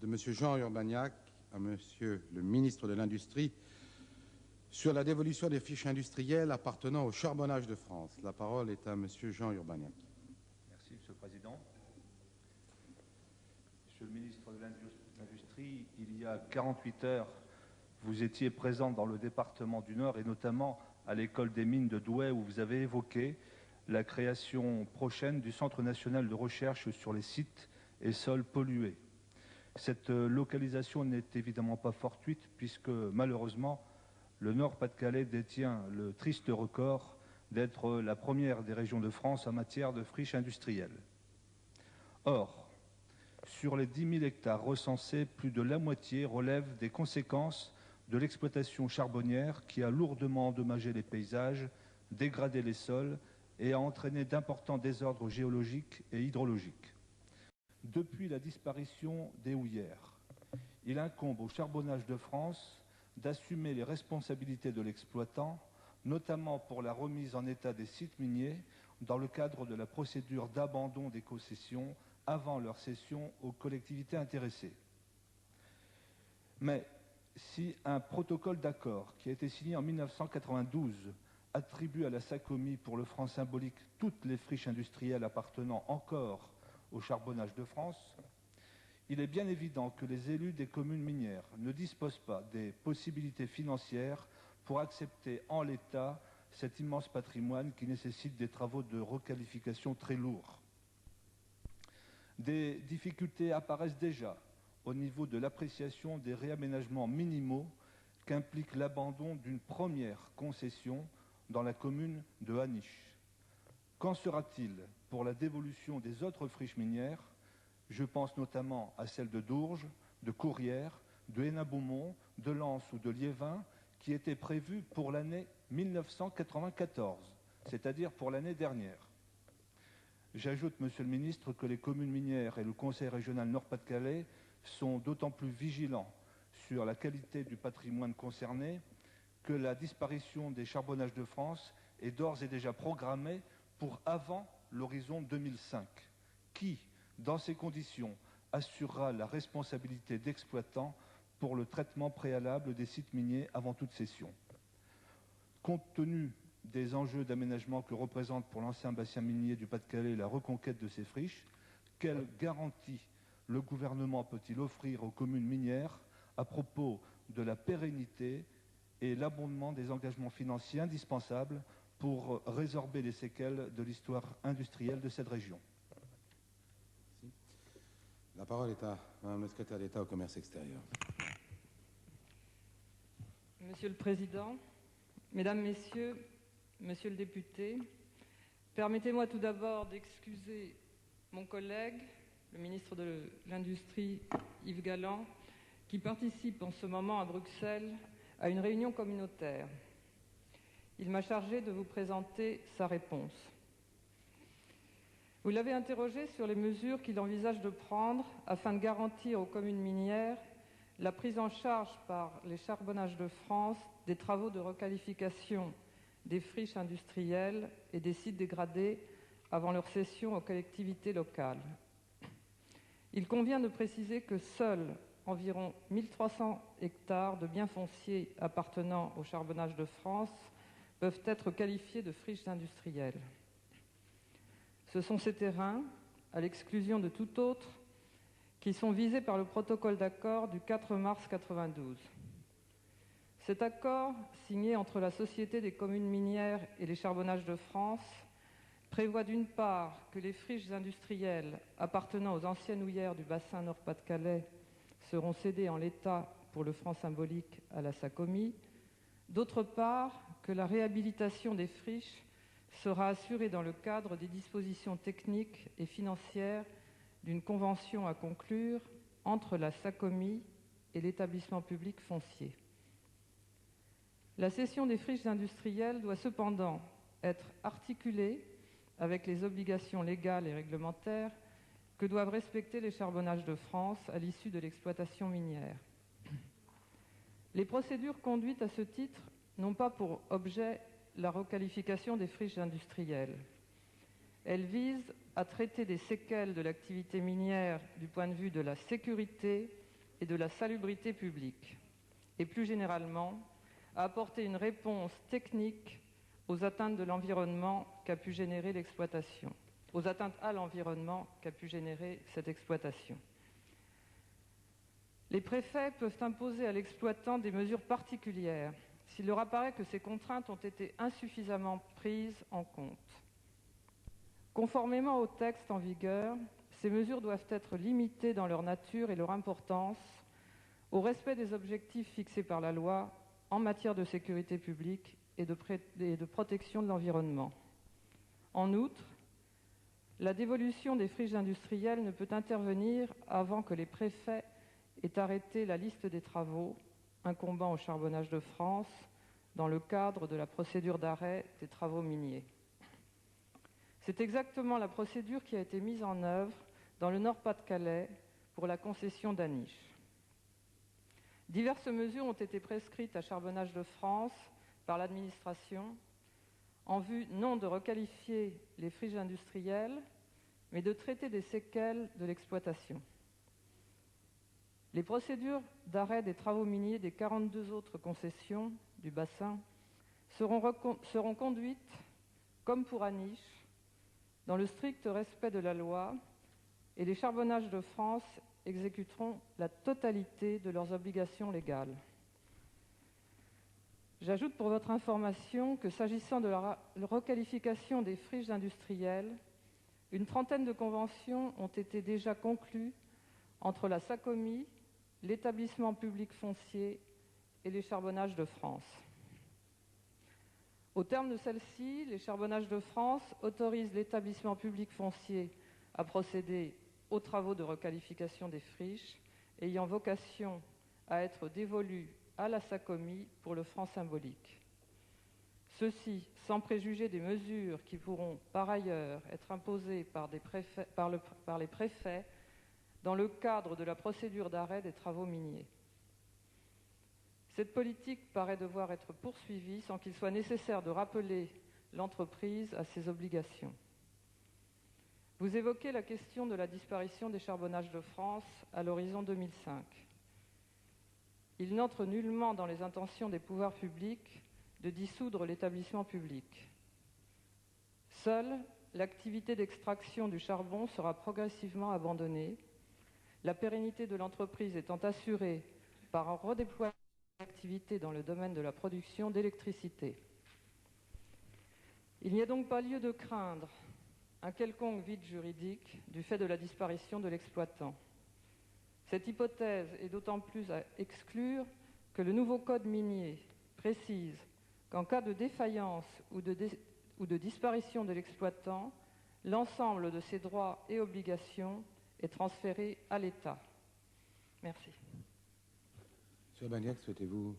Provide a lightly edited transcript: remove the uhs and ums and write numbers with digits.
de M. Jean Urbaniak à M. le ministre de l'Industrie sur la dévolution des friches industrielles appartenant au Charbonnage de France. La parole est à M. Jean Urbaniak. Merci, Monsieur le Président. Monsieur le ministre de l'Industrie, il y a 48 heures, vous étiez présent dans le département du Nord et notamment à l'école des mines de Douai où vous avez évoqué la création prochaine du Centre national de recherche sur les sites et sols pollués. Cette localisation n'est évidemment pas fortuite puisque malheureusement le Nord-Pas-de-Calais détient le triste record d'être la première des régions de France en matière de friches industrielles. Or, sur les 10 000 hectares recensés, plus de la moitié relèvent des conséquences de l'exploitation charbonnière qui a lourdement endommagé les paysages, dégradé les sols et a entraîné d'importants désordres géologiques et hydrologiques. Depuis la disparition des houillères, il incombe au Charbonnage de France d'assumer les responsabilités de l'exploitant, notamment pour la remise en état des sites miniers dans le cadre de la procédure d'abandon des concessions avant leur cession aux collectivités intéressées. Mais si un protocole d'accord qui a été signé en 1992 attribue à la SACOMI pour le franc symbolique toutes les friches industrielles appartenant encore au Charbonnage de France, il est bien évident que les élus des communes minières ne disposent pas des possibilités financières pour accepter en l'état cet immense patrimoine qui nécessite des travaux de requalification très lourds. Des difficultés apparaissent déjà au niveau de l'appréciation des réaménagements minimaux qu'implique l'abandon d'une première concession dans la commune de Haniche. Qu'en sera-t-il pour la dévolution des autres friches minières? Je pense notamment à celles de Dourges, de Courrières, de Hénin-Beaumont, de Lens ou de Liévin, qui étaient prévues pour l'année 1994, c'est-à-dire pour l'année dernière. J'ajoute, Monsieur le Ministre, que les communes minières et le Conseil régional Nord-Pas-de-Calais sont d'autant plus vigilants sur la qualité du patrimoine concerné que la disparition des Charbonnages de France est d'ores et déjà programmée pour avant l'horizon 2005. Qui, dans ces conditions, assurera la responsabilité d'exploitant pour le traitement préalable des sites miniers avant toute cession? Compte tenu des enjeux d'aménagement que représente pour l'ancien bassin minier du Pas-de-Calais la reconquête de ces friches, quelles garanties le gouvernement peut-il offrir aux communes minières à propos de la pérennité et l'abondement des engagements financiers indispensables pour résorber les séquelles de l'histoire industrielle de cette région? La parole est à Mme le secrétaire d'État au commerce extérieur. Monsieur le Président, Mesdames, Messieurs, Monsieur le député, permettez-moi tout d'abord d'excuser mon collègue, le ministre de l'Industrie, Yves Galland, qui participe en ce moment à Bruxelles à une réunion communautaire. Il m'a chargé de vous présenter sa réponse. Vous l'avez interrogé sur les mesures qu'il envisage de prendre afin de garantir aux communes minières la prise en charge par les Charbonnages de France des travaux de requalification des friches industrielles et des sites dégradés avant leur cession aux collectivités locales. Il convient de préciser que seuls environ 1300 hectares de biens fonciers appartenant au Charbonnage de France peuvent être qualifiés de friches industrielles. Ce sont ces terrains, à l'exclusion de tout autre, qui sont visés par le protocole d'accord du 4 mars 1992. Cet accord, signé entre la Société des communes minières et les Charbonnages de France, prévoit d'une part que les friches industrielles appartenant aux anciennes houillères du bassin Nord-Pas-de-Calais seront cédées en l'état pour le franc symbolique à la SACOMI, d'autre part que la réhabilitation des friches sera assurée dans le cadre des dispositions techniques et financières d'une convention à conclure entre la SACOMI et l'établissement public foncier. La cession des friches industrielles doit cependant être articulée avec les obligations légales et réglementaires que doivent respecter les Charbonnages de France à l'issue de l'exploitation minière. Les procédures conduites à ce titre n'ont pas pour objet la requalification des friches industrielles. Elles visent à traiter des séquelles de l'activité minière du point de vue de la sécurité et de la salubrité publique, et plus généralement, à apporter une réponse technique aux atteintes de l'environnement qu'a pu générer l'exploitation, aux atteintes à l'environnement qu'a pu générer cette exploitation. Les préfets peuvent imposer à l'exploitant des mesures particulières s'il leur apparaît que ces contraintes ont été insuffisamment prises en compte. Conformément au texte en vigueur, ces mesures doivent être limitées dans leur nature et leur importance au respect des objectifs fixés par la loi en matière de sécurité publique et de protection de l'environnement. En outre, la dévolution des friches industrielles ne peut intervenir avant que les préfets aient arrêté la liste des travaux incombant au Charbonnage de France dans le cadre de la procédure d'arrêt des travaux miniers. C'est exactement la procédure qui a été mise en œuvre dans le Nord-Pas-de-Calais pour la concession d'Aniche. Diverses mesures ont été prescrites à Charbonnage de France par l'administration en vue non de requalifier les friches industrielles, mais de traiter des séquelles de l'exploitation. Les procédures d'arrêt des travaux miniers des 42 autres concessions du bassin seront conduites, comme pour Aniche, dans le strict respect de la loi, et les Charbonnages de France exécuteront la totalité de leurs obligations légales. J'ajoute pour votre information que s'agissant de la requalification des friches industrielles, une trentaine de conventions ont été déjà conclues entre la SACOMI, l'établissement public foncier et les Charbonnages de France. Au terme de celle-ci, les Charbonnages de France autorisent l'établissement public foncier à procéder aux travaux de requalification des friches ayant vocation à être dévolus à la SACOMI pour le franc symbolique. Ceci sans préjuger des mesures qui pourront par ailleurs être imposées par les préfets dans le cadre de la procédure d'arrêt des travaux miniers. Cette politique paraît devoir être poursuivie sans qu'il soit nécessaire de rappeler l'entreprise à ses obligations. Vous évoquez la question de la disparition des Charbonnages de France à l'horizon 2005. Il n'entre nullement dans les intentions des pouvoirs publics de dissoudre l'établissement public. Seule l'activité d'extraction du charbon sera progressivement abandonnée, la pérennité de l'entreprise étant assurée par un redéploiement d'activité dans le domaine de la production d'électricité. Il n'y a donc pas lieu de craindre un quelconque vide juridique du fait de la disparition de l'exploitant. Cette hypothèse est d'autant plus à exclure que le nouveau code minier précise qu'en cas de défaillance ou de disparition de l'exploitant, l'ensemble de ses droits et obligations est transféré à l'État. Merci. Monsieur Urbaniak, souhaitez-vous